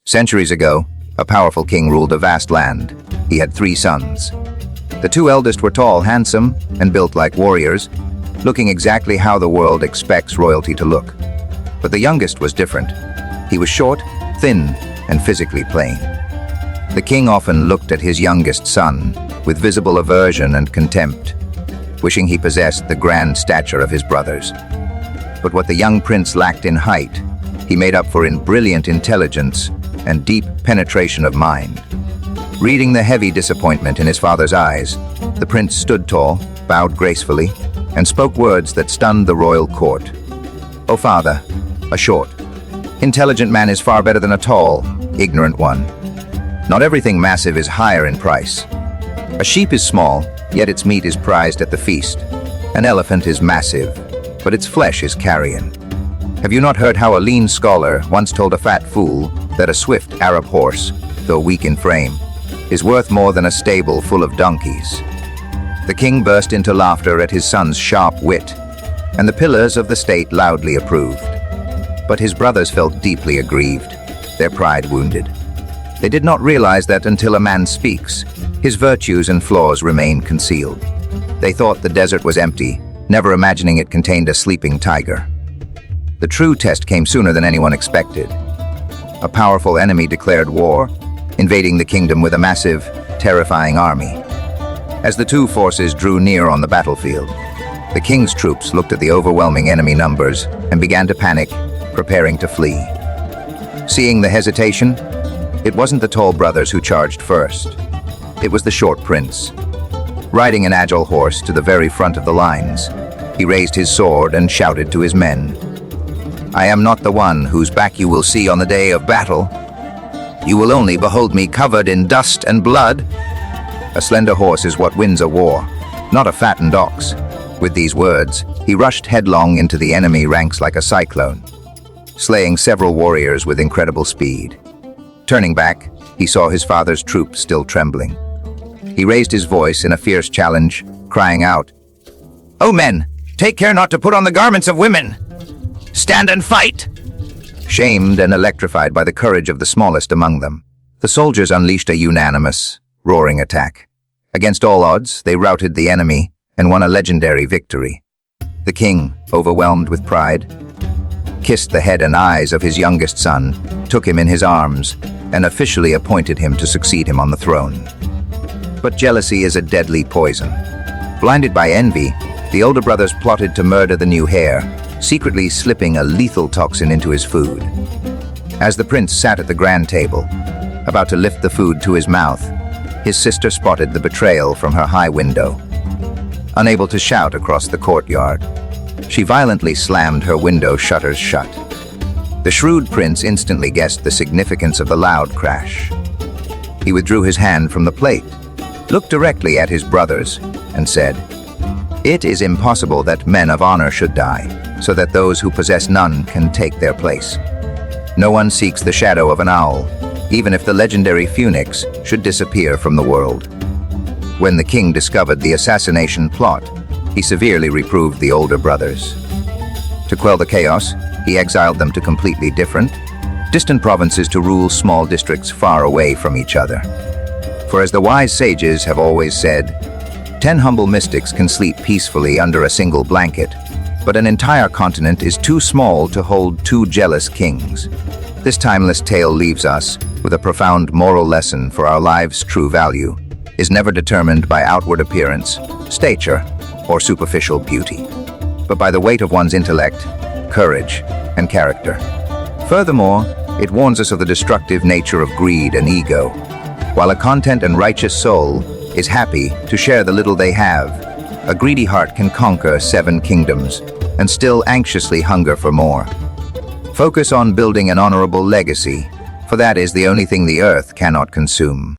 Centuries ago, a powerful king ruled a vast land. He had 3 sons. The 2 eldest were tall, handsome, and built like warriors, looking exactly how the world expects royalty to look. But the youngest was different. He was short, thin, and physically plain. The king often looked at his youngest son with visible aversion and contempt, wishing he possessed the grand stature of his brothers. But what the young prince lacked in height, he made up for in brilliant intelligence and deep penetration of mind. Reading the heavy disappointment in his father's eyes, the prince stood tall, bowed gracefully, and spoke words that stunned the royal court. "O father, a short, intelligent man is far better than a tall, ignorant one. Not everything massive is higher in price. A sheep is small, yet its meat is prized at the feast. An elephant is massive, but its flesh is carrion. Have you not heard how a lean scholar once told a fat fool that a swift Arab horse, though weak in frame, is worth more than a stable full of donkeys?" The king burst into laughter at his son's sharp wit, and the pillars of the state loudly approved. But his brothers felt deeply aggrieved, their pride wounded. They did not realize that until a man speaks, his virtues and flaws remain concealed. They thought the desert was empty, never imagining it contained a sleeping tiger. The true test came sooner than anyone expected. A powerful enemy declared war, invading the kingdom with a massive, terrifying army. As the 2 forces drew near on the battlefield, the king's troops looked at the overwhelming enemy numbers and began to panic, preparing to flee. Seeing the hesitation, it wasn't the tall brothers who charged first. It was the short prince. Riding an agile horse to the very front of the lines, he raised his sword and shouted to his men, "I am not the one whose back you will see on the day of battle. You will only behold me covered in dust and blood. A slender horse is what wins a war, not a fattened ox." With these words, he rushed headlong into the enemy ranks like a cyclone, slaying several warriors with incredible speed. Turning back, he saw his father's troops still trembling. He raised his voice in a fierce challenge, crying out, "O men, take care not to put on the garments of women! Stand and fight!" Shamed and electrified by the courage of the smallest among them, the soldiers unleashed a unanimous, roaring attack. Against all odds, they routed the enemy and won a legendary victory. The king, overwhelmed with pride, kissed the head and eyes of his youngest son, took him in his arms, and officially appointed him to succeed him on the throne. But jealousy is a deadly poison. Blinded by envy, the older brothers plotted to murder the new heir, secretly slipping a lethal toxin into his food. As the prince sat at the grand table, about to lift the food to his mouth, his sister spotted the betrayal from her high window. Unable to shout across the courtyard, she violently slammed her window shutters shut. The shrewd prince instantly guessed the significance of the loud crash. He withdrew his hand from the plate, looked directly at his brothers, and said, "It is impossible that men of honor should die, so that those who possess none can take their place. No one seeks the shadow of an owl, even if the legendary phoenix should disappear from the world." When the king discovered the assassination plot, he severely reproved the older brothers. To quell the chaos, he exiled them to completely distant provinces to rule small districts far away from each other. For as the wise sages have always said, 10 humble mystics can sleep peacefully under a single blanket, but an entire continent is too small to hold 2 jealous kings. This timeless tale leaves us with a profound moral lesson for our life's true value is never determined by outward appearance, stature, or superficial beauty, but by the weight of one's intellect, courage, and character. Furthermore, it warns us of the destructive nature of greed and ego. While a content and righteous soul is happy to share the little they have, a greedy heart can conquer 7 kingdoms and still anxiously hunger for more. Focus on building an honorable legacy, for that is the only thing the earth cannot consume.